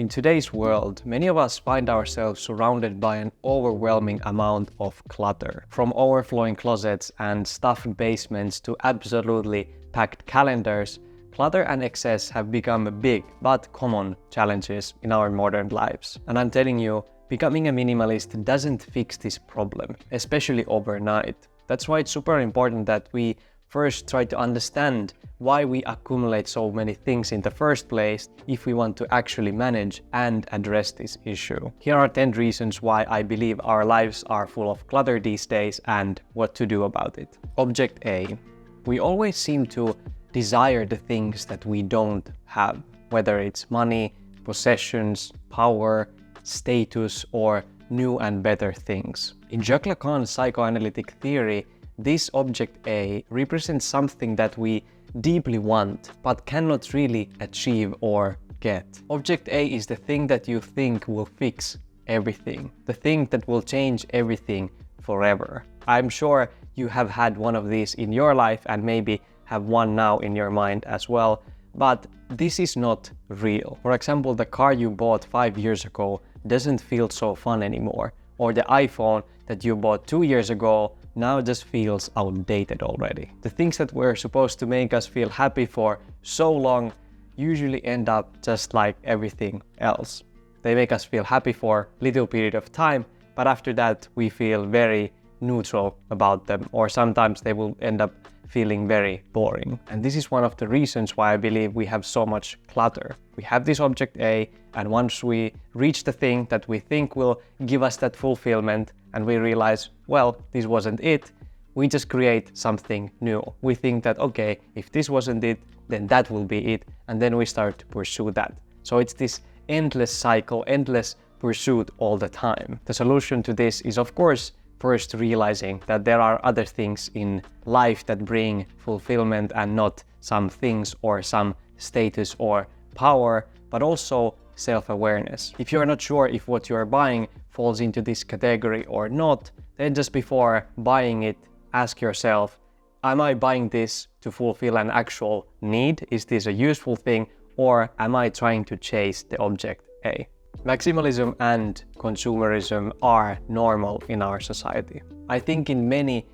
In today's world, many of us find ourselves surrounded by an overwhelming amount of clutter. From overflowing closets and stuffed basements to absolutely packed calendars, clutter and excess have become big but common challenges in our modern lives. And I'm telling you, becoming a minimalist doesn't fix this problem, especially overnight. That's why it's super important that we first try to understand why we accumulate so many things in the first place if we want to actually manage and address this issue. Here are 10 reasons why I believe our lives are full of clutter these days and what to do about it. Object A. We always seem to desire the things that we don't have, whether it's money, possessions, power, status, or new and better things. In Jacques Lacan's psychoanalytic theory, this object A represents something that we deeply want but cannot really achieve or get. Object A is the thing that you think will fix everything, the thing that will change everything forever. I'm sure you have had one of these in your life and maybe have one now in your mind as well, but this is not real. For example, the car you bought 5 years ago doesn't feel so fun anymore, or the iPhone that you bought 2 years ago now just feels outdated already. The things that were supposed to make us feel happy for so long usually end up just like everything else. They make us feel happy for a little period of time, but after that we feel very neutral about them, or sometimes they will end up feeling very boring. And this is one of the reasons why I believe we have so much clutter. We have this object A, and once we reach the thing that we think will give us that fulfillment and we realize, well, this wasn't it, we just create something new. We think that, okay, if this wasn't it, then that will be it, and then we start to pursue that. So it's this endless cycle, endless pursuit all the time. The solution to this is, of course, first realizing that there are other things in life that bring fulfillment and not some things or some status or power, but also self-awareness. If you're not sure if what you're buying falls into this category or not, then just before buying it, ask yourself, am I buying this to fulfill an actual need? Is this a useful thing, or am I trying to chase the object A? Maximalism and consumerism are normal in our society. I think in many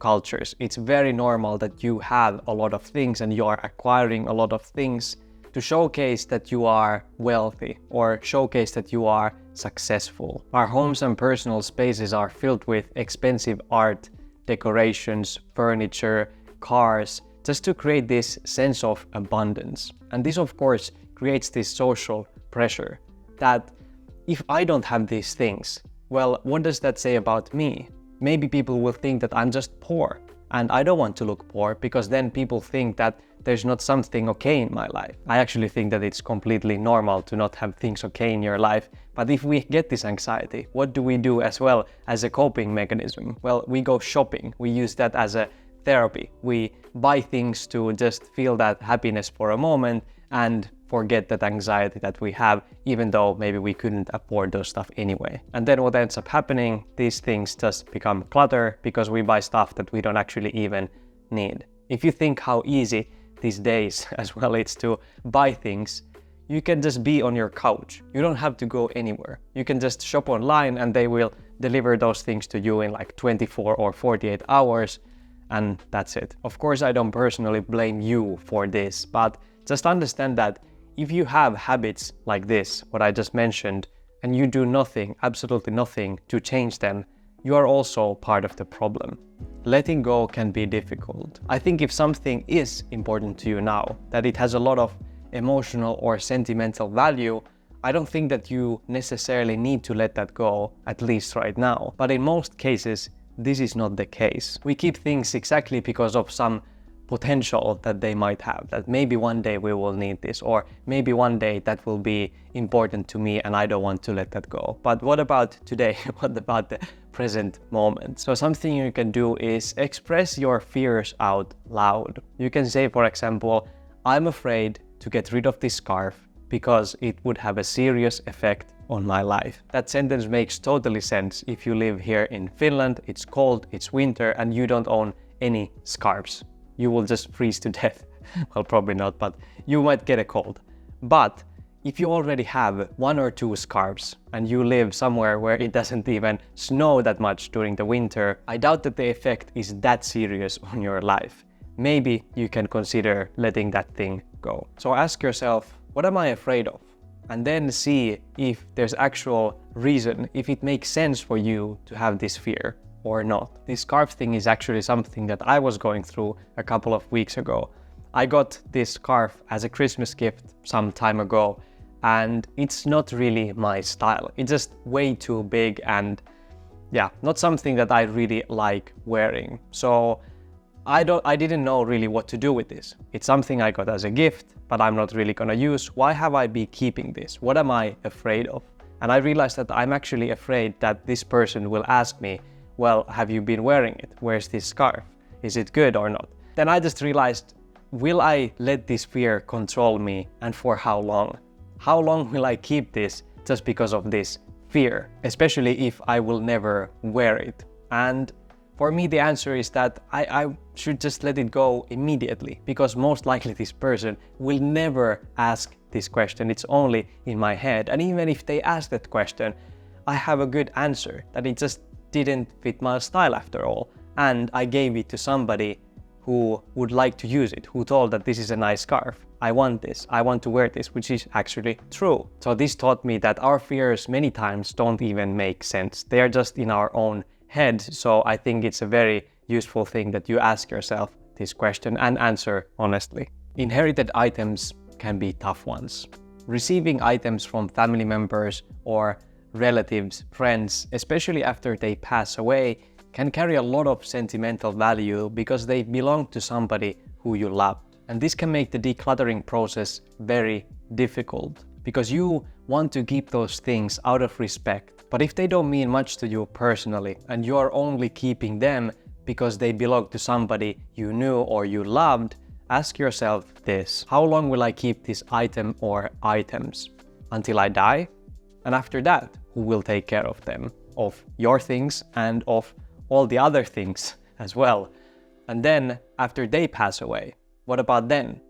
cultures it's very normal that you have a lot of things and you are acquiring a lot of things to showcase that you are wealthy or showcase that you are successful. Our homes and personal spaces are filled with expensive art, decorations, furniture, cars, just to create this sense of abundance. And this, of course, creates this social pressure that if I don't have these things, well, what does that say about me? Maybe people will think that I'm just poor, and I don't want to look poor because then people think that there's not something okay in my life. I actually think that it's completely normal to not have things okay in your life, but if we get this anxiety, what do we do as well as a coping mechanism? Well, we go shopping. We use that as a therapy. We buy things to just feel that happiness for a moment and forget that anxiety that we have, even though maybe we couldn't afford those stuff anyway. And then what ends up happening, these things just become clutter because we buy stuff that we don't actually even need. If you think how easy these days as well it's to buy things, you can just be on your couch. You don't have to go anywhere. You can just shop online and they will deliver those things to you in like 24 or 48 hours, and that's it. Of course, I don't personally blame you for this, but just understand that if you have habits like this, what I just mentioned, and you do nothing, absolutely nothing to change them, you are also part of the problem. Letting go can be difficult. I think if something is important to you now, that it has a lot of emotional or sentimental value, I don't think that you necessarily need to let that go, at least right now. But in most cases, this is not the case. We keep things exactly because of some potential that they might have, that maybe one day we will need this, or maybe one day that will be important to me and I don't want to let that go. But what about today? What about the present moment? So something you can do is express your fears out loud. You can say, for example, I'm afraid to get rid of this scarf because it would have a serious effect on my life. That sentence makes totally sense if you live here in Finland, it's cold, it's winter, and you don't own any scarves. You will just freeze to death. Well, probably not, but you might get a cold. But if you already have 1 or 2 scarves and you live somewhere where it doesn't even snow that much during the winter, I doubt that the effect is that serious on your life. Maybe you can consider letting that thing go. So ask yourself, what am I afraid of? And then see if there's actual reason, if it makes sense for you to have this fear or not. This scarf thing is actually something that I was going through a couple of weeks ago. I got this scarf as a Christmas gift some time ago, and it's not really my style. It's just way too big and yeah, not something that I really like wearing. So I didn't know really what to do with this. It's something I got as a gift, but I'm not really gonna use. Why have I been keeping this? What am I afraid of? And I realized that I'm actually afraid that this person will ask me, well, have you been wearing it? Where's this scarf? Is it good or not? Then I just realized, will I let this fear control me, and for how long? How long will I keep this just because of this fear? Especially if I will never wear it. And for me, the answer is that I should just let it go immediately, because most likely this person will never ask this question. It's only in my head. And even if they ask that question, I have a good answer, that it just didn't fit my style after all. And I gave it to somebody who would like to use it, who told that this is a nice scarf. I want this, I want to wear this, which is actually true. So this taught me that our fears many times don't even make sense. They are just in our own head. So I think it's a very useful thing that you ask yourself this question and answer honestly. Inherited items can be tough ones. Receiving items from family members or relatives, friends, especially after they pass away, can carry a lot of sentimental value because they belong to somebody who you love. And this can make the decluttering process very difficult because you want to keep those things out of respect. But if they don't mean much to you personally and you are only keeping them because they belong to somebody you knew or you loved, ask yourself this: how long will I keep this item or items? Until I die? And after that, who will take care of them? Of your things and of all the other things as well. And then after they pass away, what about then?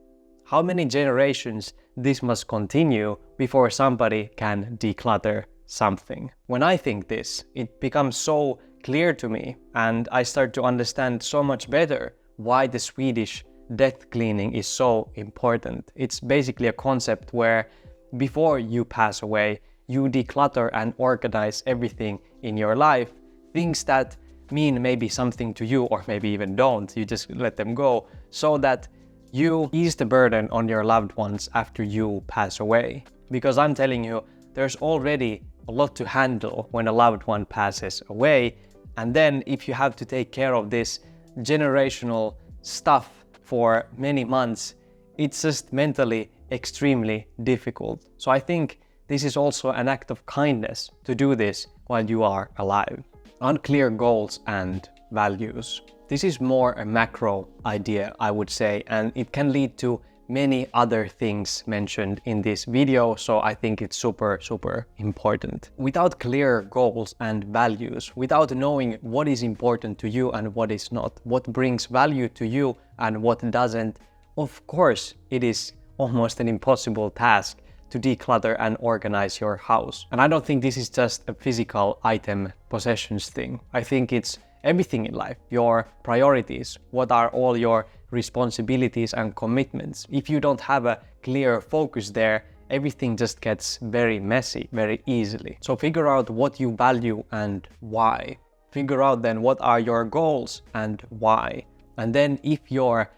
How many generations this must continue before somebody can declutter something? When I think this, it becomes so clear to me, and I start to understand so much better why the Swedish death cleaning is so important. It's basically a concept where before you pass away, you declutter and organize everything in your life, things that mean maybe something to you or maybe even don't. You just let them go so that you ease the burden on your loved ones after you pass away. Because I'm telling you, there's already a lot to handle when a loved one passes away. And then if you have to take care of this generational stuff for many months, it's just mentally extremely difficult. So I think this is also an act of kindness to do this while you are alive. Unclear goals and values. This is more a macro idea, I would say, and it can lead to many other things mentioned in this video, so I think it's super important. Without clear goals and values, without knowing what is important to you and what is not, what brings value to you and what doesn't, of course it is almost an impossible task to declutter and organize your house. And I don't think this is just a physical item possessions thing. I think it's everything in life, your priorities, what are all your responsibilities and commitments. If you don't have a clear focus there, everything just gets very messy very easily. So figure out what you value and why. Figure out then what are your goals and why. And then if your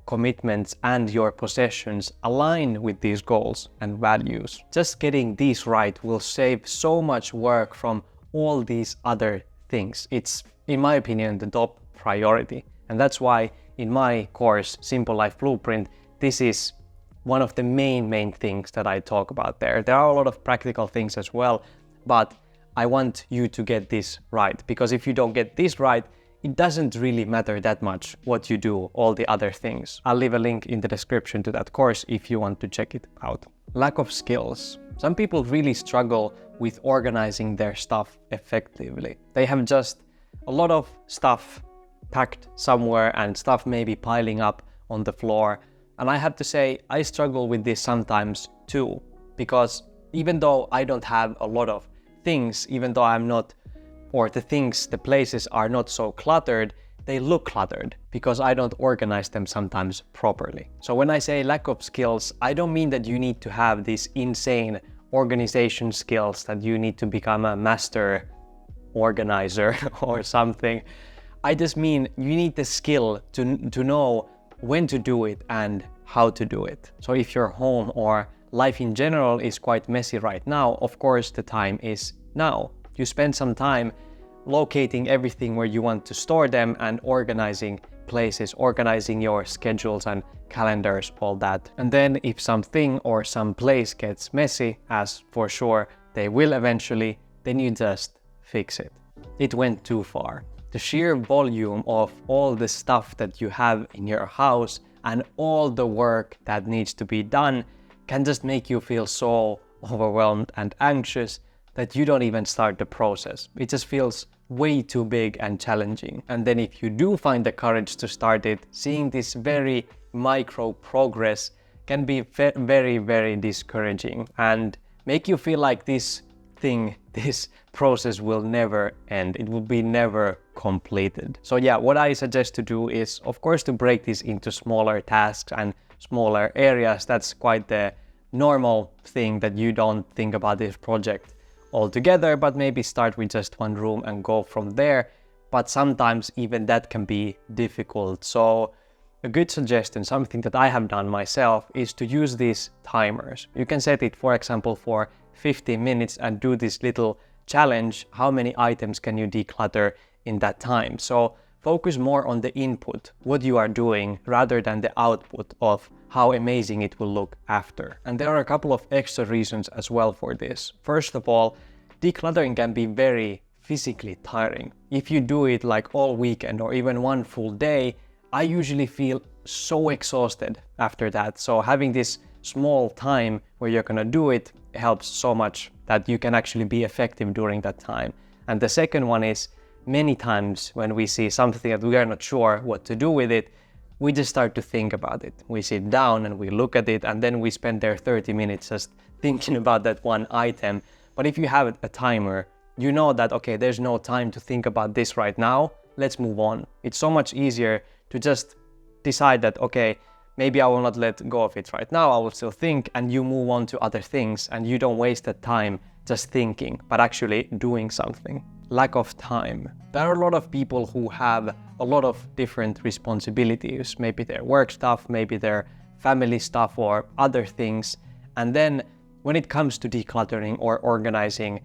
commitments and your possessions align with these goals and values, just getting these right will save so much work from all these other things. It's, in my opinion, the top priority. And that's why in my course, Simple Life Blueprint, this is one of the main things that I talk about there. There are a lot of practical things as well, but I want you to get this right, because if you don't get this right, it doesn't really matter that much what you do, all the other things. I'll leave a link in the description to that course if you want to check it out. Lack of skills. Some people really struggle with organizing their stuff effectively. They have just a lot of stuff packed somewhere and stuff maybe piling up on the floor. And I have to say, I struggle with this sometimes too. because even though I don't have a lot of things, even though I'm not, or the places are not so cluttered, they look cluttered because I don't organize them sometimes properly. So when I say lack of skills, I don't mean that you need to have these insane organization skills, that you need to become a master organizer or something. I just mean you need the skill to know when to do it and how to do it. So if your home or life in general is quite messy right now, of course the time is now. You spend some time locating everything where you want to store them and organizing places, organizing your schedules and calendars, all that. And then if something or some place gets messy, as for sure they will eventually, then you just fix it. It went too far. The sheer volume of all the stuff that you have in your house and all the work that needs to be done can just make you feel so overwhelmed and anxious that you don't even start the process. It just feels way too big and challenging. And then if you do find the courage to start it, seeing this very micro progress can be very, very discouraging and make you feel like this process will never end. It will be never completed. So yeah, what I suggest to do is, of course, to break this into smaller tasks and smaller areas. That's quite the normal thing, that you don't think about this project altogether, but maybe start with just one room and go from there. But sometimes even that can be difficult. So a good suggestion, something that I have done myself, is to use these timers. You can set it, for example, for 15 minutes and do this little challenge. How many items can you declutter in that time? So focus more on the input, what you are doing, rather than the output of how amazing it will look after. And there are a couple of extra reasons as well for this. First of all, decluttering can be very physically tiring. If you do it like all weekend or even one full day, I usually feel so exhausted after that. So having this small time where you're gonna do it helps so much that you can actually be effective during that time. And the second one is, many times when we see something that we are not sure what to do with it, we just start to think about it. We sit down and we look at it, and then we spend there 30 minutes just thinking about that one item. But if you have a timer, you know that, okay, there's no time to think about this right now, let's move on. It's so much easier to just decide that, okay, maybe I will not let go of it right now, I will still think, and you move on to other things, and you don't waste that time just thinking, but actually doing something. Lack of time. There are a lot of people who have a lot of different responsibilities, maybe their work stuff, maybe their family stuff or other things. And then when it comes to decluttering or organizing,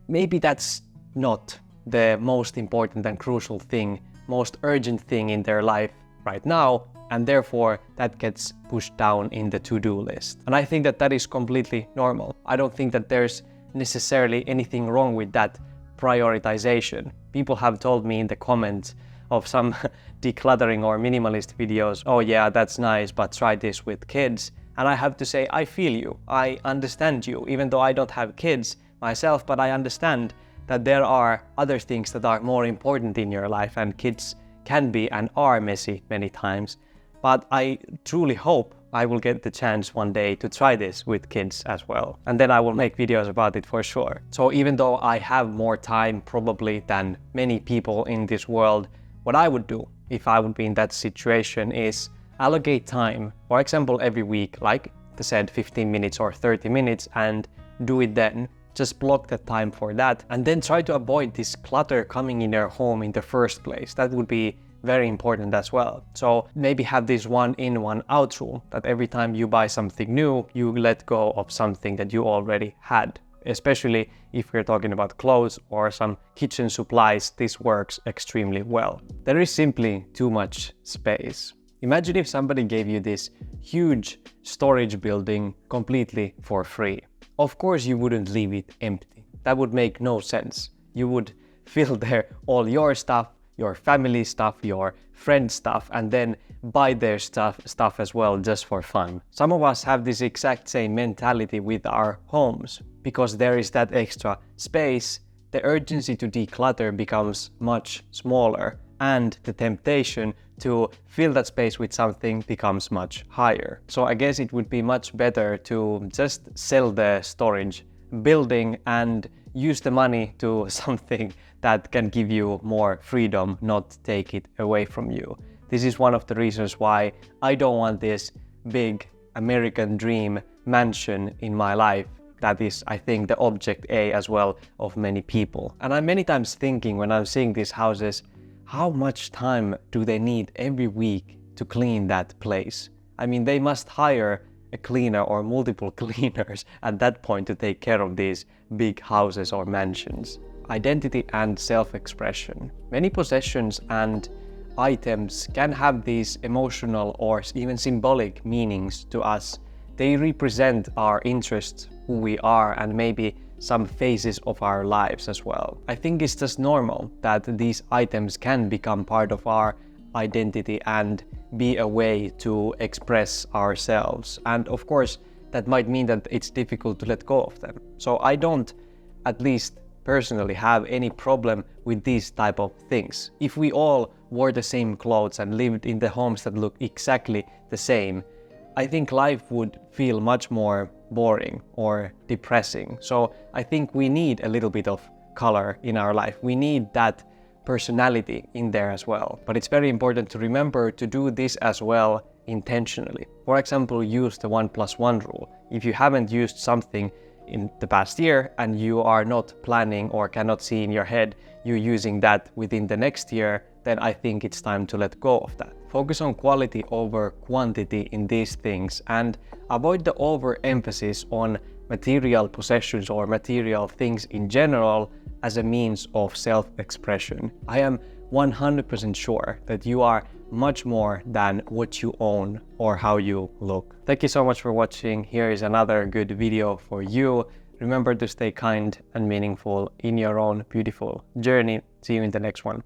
maybe that's not the most important and crucial thing, most urgent thing in their life right now, and therefore that gets pushed down in the to-do list. And I think that that is completely normal. I don't think that there's necessarily anything wrong with that prioritization. People have told me in the comments of some decluttering or minimalist videos, oh yeah, that's nice, but try this with kids. And I have to say, I feel you, I understand you, even though I don't have kids myself, but I understand that there are other things that are more important in your life, and kids can be and are messy many times. But I truly hope I will get the chance one day to try this with kids as well. And then I will make videos about it for sure. So even though I have more time probably than many people in this world, what I would do if I would be in that situation is allocate time, for example, every week, like I said, 15 minutes or 30 minutes, and do it then. Just block the time for that, and then try to avoid this clutter coming in your home in the first place. That would be very important as well. So maybe have this one in, one out rule, that every time you buy something new, you let go of something that you already had. Especially if we're talking about clothes or some kitchen supplies, this works extremely well. There is simply too much space. Imagine if somebody gave you this huge storage building completely for free. Of course you wouldn't leave it empty. That would make no sense. You would fill there all your stuff, your family stuff, your friend stuff, and then buy their stuff as well just for fun. Some of us have this exact same mentality with our homes. Because there is that extra space, the urgency to declutter becomes much smaller, and the temptation to fill that space with something becomes much higher. So I guess it would be much better to just sell the storage building and use the money to something that can give you more freedom, not take it away from you. This is one of the reasons why I don't want this big American dream mansion in my life. That is, I think, the object A as well of many people. And I'm many times thinking when I'm seeing these houses, how much time do they need every week to clean that place? I mean, they must hire a cleaner or multiple cleaners at that point to take care of these big houses or mansions. Identity and self-expression. Many possessions and items can have these emotional or even symbolic meanings to us. They represent our interests, who we are, and maybe some phases of our lives as well. I think it's just normal that these items can become part of our identity and be a way to express ourselves. And of course, that might mean that it's difficult to let go of them. So I don't, at least personally, have any problem with these type of things. If we all wore the same clothes and lived in the homes that look exactly the same, I think life would feel much more boring or depressing. So I think we need a little bit of color in our life. We need that personality in there as well. But it's very important to remember to do this as well intentionally. For example, use the 1+1 rule. If you haven't used something in the past year and you are not planning or cannot see in your head you using that within the next year, then I think it's time to let go of that. Focus on quality over quantity in these things and avoid the overemphasis on material possessions or material things in general as a means of self-expression. I am 100% sure that you are much more than what you own or how you look. Thank you so much for watching. Here is another good video for you. Remember to stay kind and meaningful in your own beautiful journey. See you in the next one.